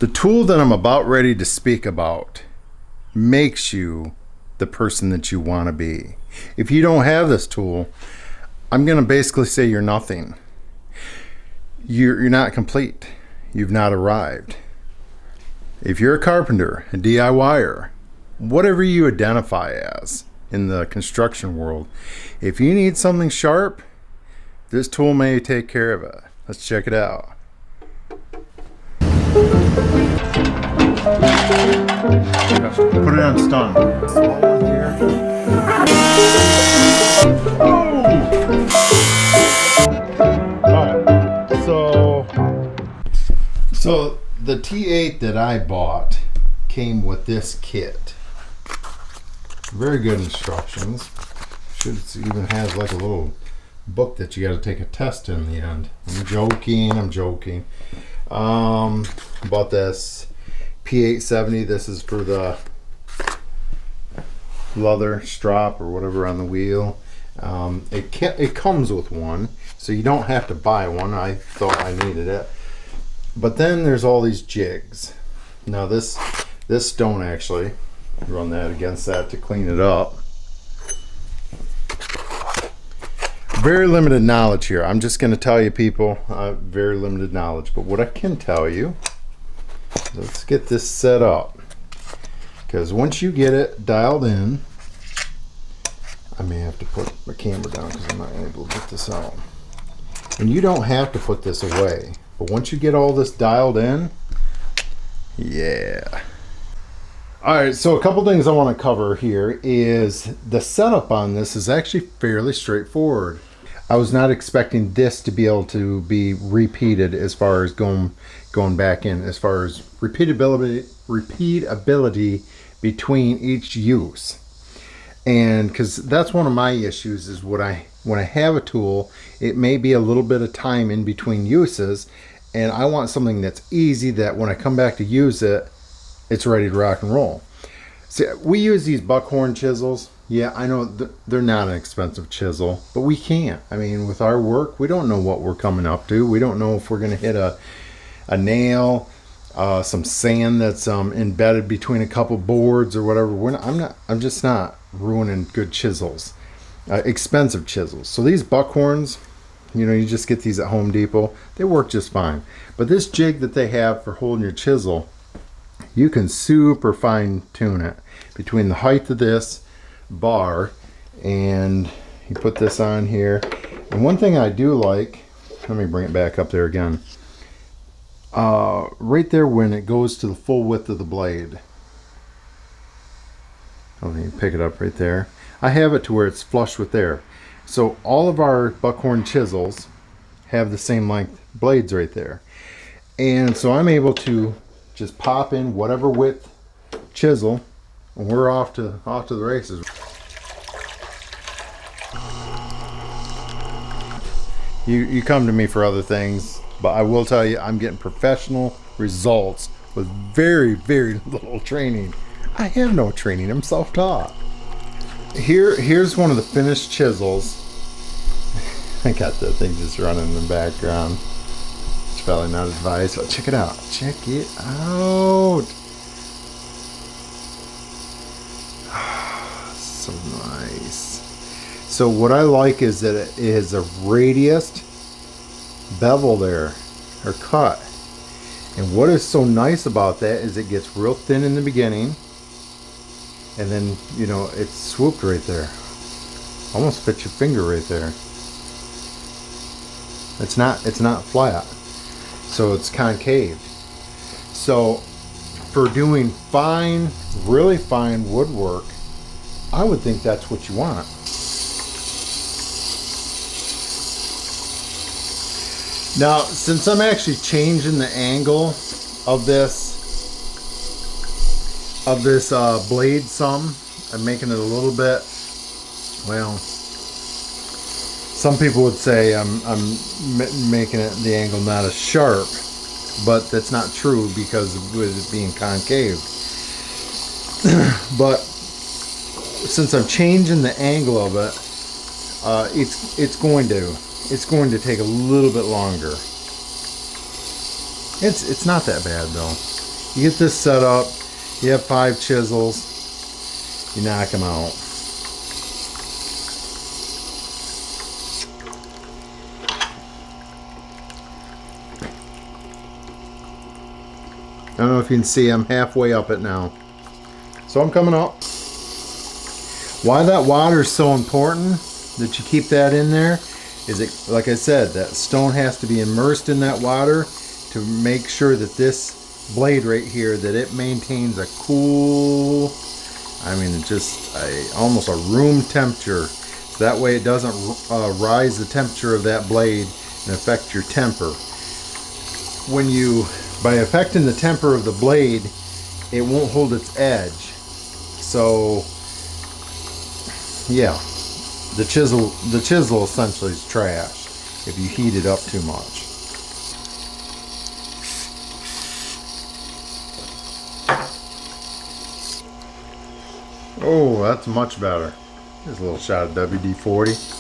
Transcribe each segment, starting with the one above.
The tool that I'm about ready to speak about makes you the person that you want to be. If you don't have this tool, I'm going to basically say you're nothing. You're not complete. You've not arrived. If you're a carpenter, a DIYer, whatever you identify as in the construction world, if you need something sharp, this tool may take care of it. Let's check it out. Put it on stun. Slow here. Alright, so the T8 that I bought came with this kit. Very good instructions. Should even has like a little book that you got to take a test in the end. I'm joking. Bought this P870. This is for the leather strap or whatever on the wheel. It comes with one, so you don't have to buy one. I thought I needed it, but then there's all these jigs. Now this don't actually run that against that to clean it up. Very limited knowledge here. I'm just going to tell you, people, very limited knowledge. But what I can tell you, let's get this set up. Because once you get it dialed in, I may have to put my camera down because I'm not able to get this out. And you don't have to put this away. But once you get all this dialed in, yeah. Alright, so a couple things I want to cover here is the setup on this is actually fairly straightforward. I was not expecting this to be able to be repeated as far as going back in, as far as repeatability between each use. And because that's one of my issues is when I have a tool, it may be a little bit of time in between uses, and I want something that's easy that when I come back to use it, it's ready to rock and roll. See, we use these buckhorn chisels. Yeah, I know they're not an expensive chisel, but we can't. I mean, with our work, we don't know what we're coming up to. We don't know if we're going to hit a nail, some sand that's embedded between a couple boards or whatever. I'm just not ruining good chisels, expensive chisels. So these buckhorns, you just get these at Home Depot. They work just fine. But this jig that they have for holding your chisel, you can super fine tune it between the height of this bar, and you put this on here. And one thing I do like, let me bring it back up there again, right there when it goes to the full width of the blade. Let me pick it up right there. I have it to where it's flush with there. So all of our buckhorn chisels have the same length blades right there. And so I'm able to just pop in whatever width chisel, and we're off to the races. You come to me for other things, but I will tell you, I'm getting professional results with very, very little training. I have no training. I'm self-taught. Here's one of the finished chisels. I got that thing just running in the background. It's probably not advised, but check it out. Check it out. So nice. So what I like is that it is a radiused bevel there, or cut. And what is so nice about that is it gets real thin in the beginning, and then it's swooped right there. Almost fits your finger right there. It's not flat, so it's concave. So for doing fine, really fine woodwork, I would think that's what you want. Now, since I'm actually changing the angle of this blade some, I'm making it a little bit, well, some people would say I'm making it the angle not as sharp, but that's not true because of it being concave. But since I'm changing the angle of it, it's going to take a little bit longer. It's not that bad though. You get this set up, you have 5 chisels, you knock them out. I don't know if you can see, I'm halfway up it now. So I'm coming up. Why that water is so important that you keep that in there is it, like I said, that stone has to be immersed in that water to make sure that this blade right here, that it maintains a cool, I mean just almost a room temperature. So that way it doesn't rise the temperature of that blade and affect your temper. When you, by affecting the temper of the blade, it won't hold its edge. So yeah, the chisel essentially is trash if you heat it up too much. Oh, that's much better. Here's a little shot of WD-40.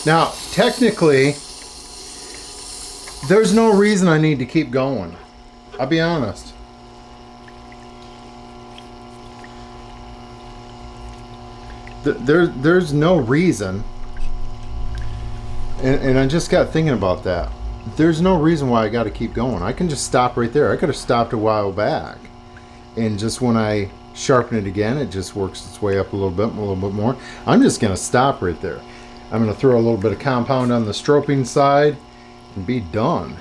Now, technically, there's no reason I need to keep going. I'll be honest. There's no reason. And I just got thinking about that. There's no reason why I got to keep going. I can just stop right there. I could have stopped a while back. And just when I sharpen it again, it just works its way up a little bit more. I'm just going to stop right there. I'm going to throw a little bit of compound on the stroping side and be done.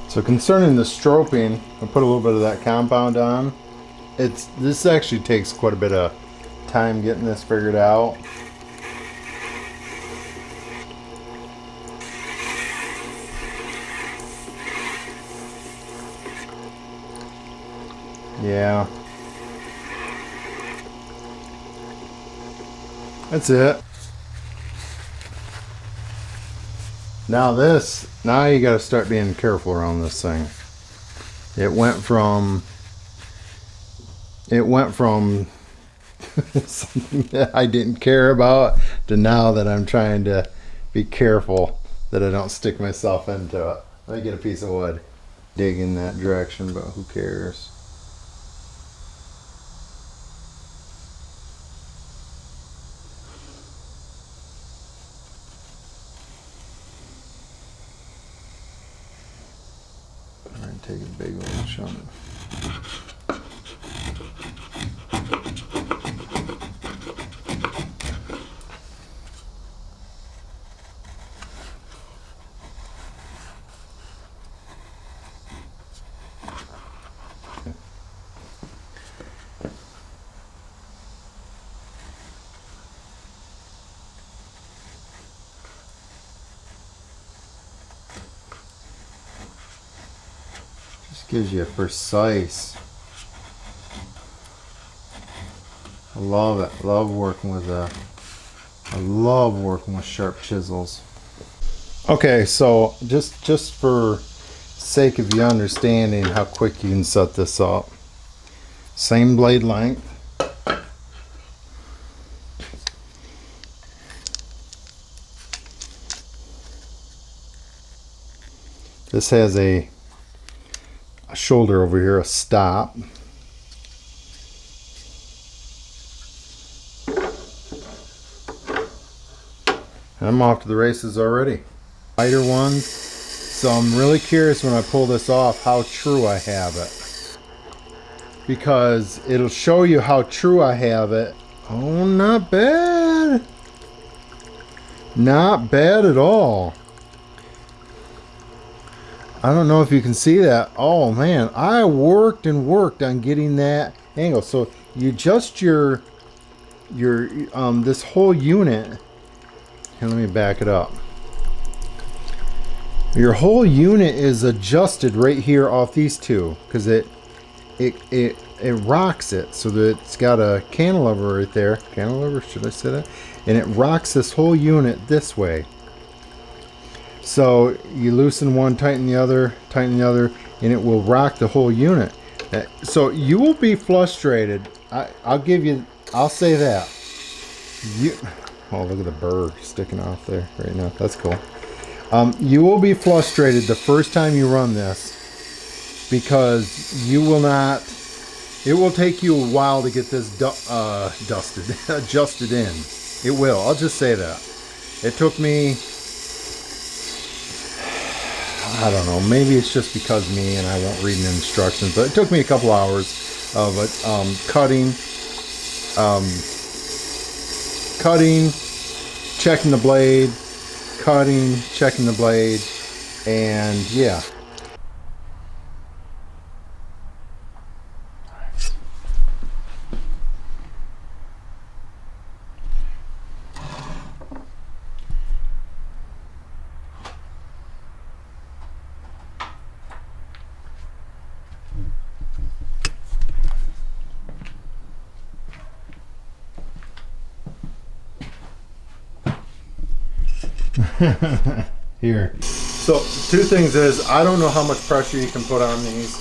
So concerning the stroping, I'll put a little bit of that compound on. This actually takes quite a bit of time getting this figured out. Yeah. That's it. Now you got to start being careful around this thing. It went from something that I didn't care about to now that I'm trying to be careful that I don't stick myself into it. Let me get a piece of wood. Dig in that direction, but who cares? Take a big old chunk. Gives you a precise. I love it. I love working with sharp chisels. Okay, so just for sake of you understanding how quick you can set this up. Same blade length. This has a shoulder over here, a stop. And I'm off to the races already. Lighter ones. So I'm really curious when I pull this off how true I have it. Because it'll show you how true I have it. Oh, not bad. Not bad at all. I don't know if you can see that. Oh man, I worked and worked on getting that angle. So you adjust your this whole unit. Here, let me back it up. Your whole unit is adjusted right here off these two because it rocks it so that it's got a cantilever right there. Cantilever, should I say that? And it rocks this whole unit this way. So you loosen one, tighten the other, and it will rock the whole unit. So you will be frustrated. I'll give you I'll say that. Oh, look at the burr sticking off there right now. That's cool. You will be frustrated the first time you run this because you will not. It will take you a while to get this adjusted in. It will. I'll just say that. It took me, I don't know, maybe it's just because me and I won't read the instructions, but it took me a couple hours of cutting, checking the blade, cutting, checking the blade, and yeah. Here. So two things is, I don't know how much pressure you can put on these.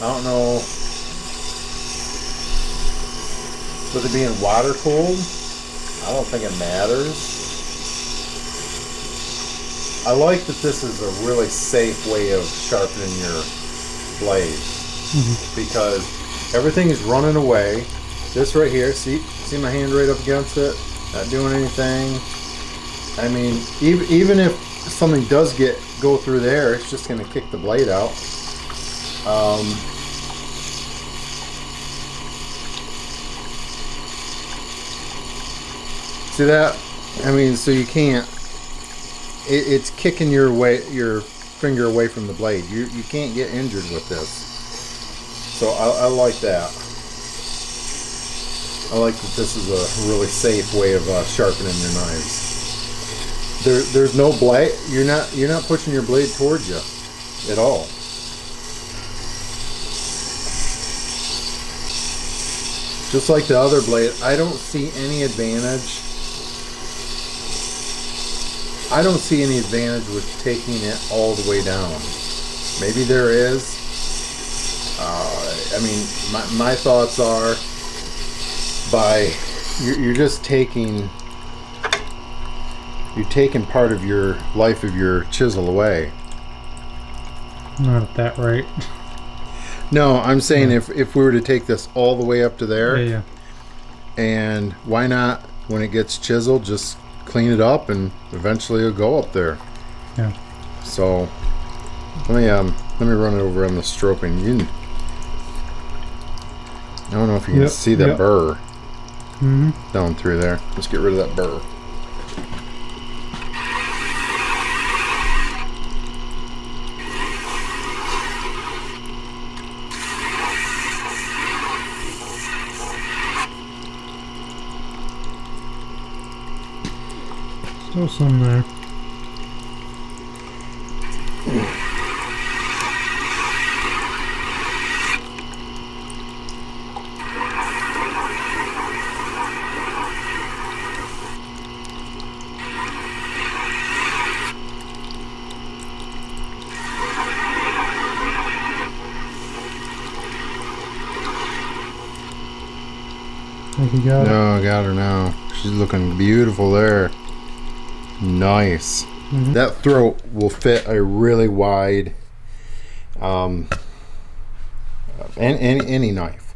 I don't know. With it being water cooled, I don't think it matters. I like that this is a really safe way of sharpening your blade, because everything is running away. This right here, see my hand right up against it, not doing anything. I mean, even if something does go through there, it's just going to kick the blade out. See that? I mean, so you can't. It's kicking your finger away from the blade. You can't get injured with this. So I like that. I like that this is a really safe way of sharpening your knives. There's no blade. You're not pushing your blade towards you at all. Just like the other blade, I don't see any advantage. I don't see any advantage with taking it all the way down. Maybe there is. I mean, my thoughts are, you're just taking. You're taking part of your life of your chisel away. Not at that rate. No, I'm saying if we were to take this all the way up to there, yeah. And why not, when it gets chiseled, just clean it up and eventually it'll go up there. Yeah. So let me run it over on the stroping. I don't know if you can see that burr down through there. Let's get rid of that burr. Still some there. I think you got it. No, I got her now. She's looking beautiful there. Nice. That throat will fit a really wide any knife,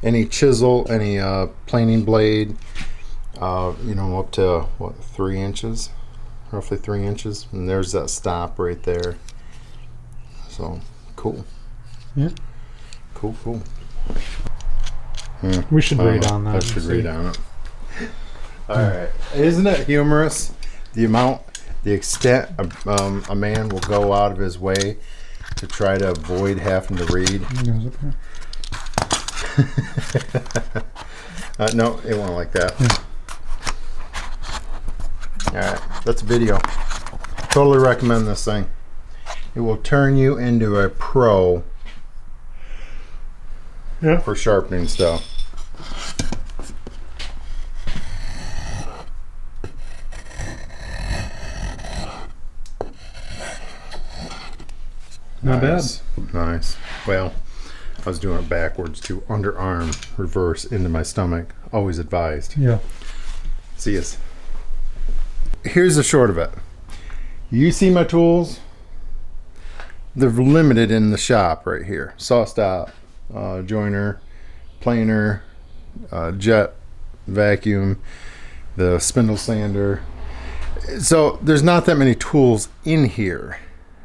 any chisel, any planing blade, up to what, 3 inches, roughly 3 inches, and there's that stop right there. So cool. Yeah. Cool. We should read on that. I should read on it. All right. Isn't it humorous? The extent a man will go out of his way to try to avoid having to read. No, it won't like that. All right, that's a video. Totally recommend this thing. It will turn you into a pro for sharpening stuff. Not bad. Nice. Well, I was doing it backwards to underarm, reverse into my stomach. Always advised. Yeah. See us. Here's the short of it. You see my tools? They're limited in the shop right here. Saw stop, joiner, planer, jet, vacuum, the spindle sander. So there's not that many tools in here.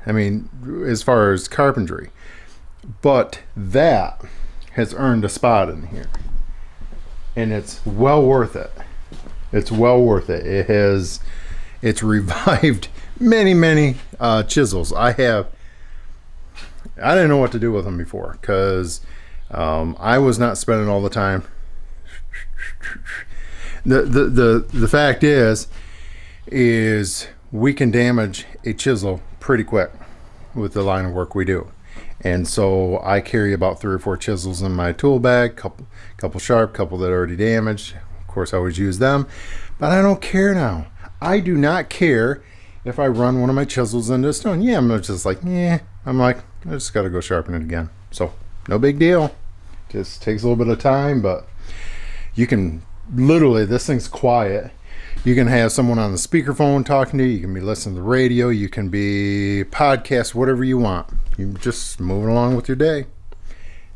I mean, as far as carpentry. But that has earned a spot in here. And it's well worth it. It's well worth it. It's revived many chisels. I didn't know what to do with them before because I was not spending all the time. The fact is we can damage a chisel pretty quick with the line of work we do. And so I carry about 3 or 4 chisels in my tool bag, couple sharp, couple that are already damaged. Of course, I always use them, but I don't care now. I do not care if I run one of my chisels into a stone. Yeah, I'm just like, I'm like, I just got to go sharpen it again. So no big deal. Just takes a little bit of time, but you can literally, this thing's quiet. You can have someone on the speakerphone talking to you. You can be listening to the radio. You can be podcast, whatever you want. You're just moving along with your day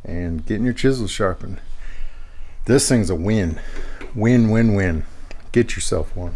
and getting your chisels sharpened. This thing's a win. Win. Get yourself one.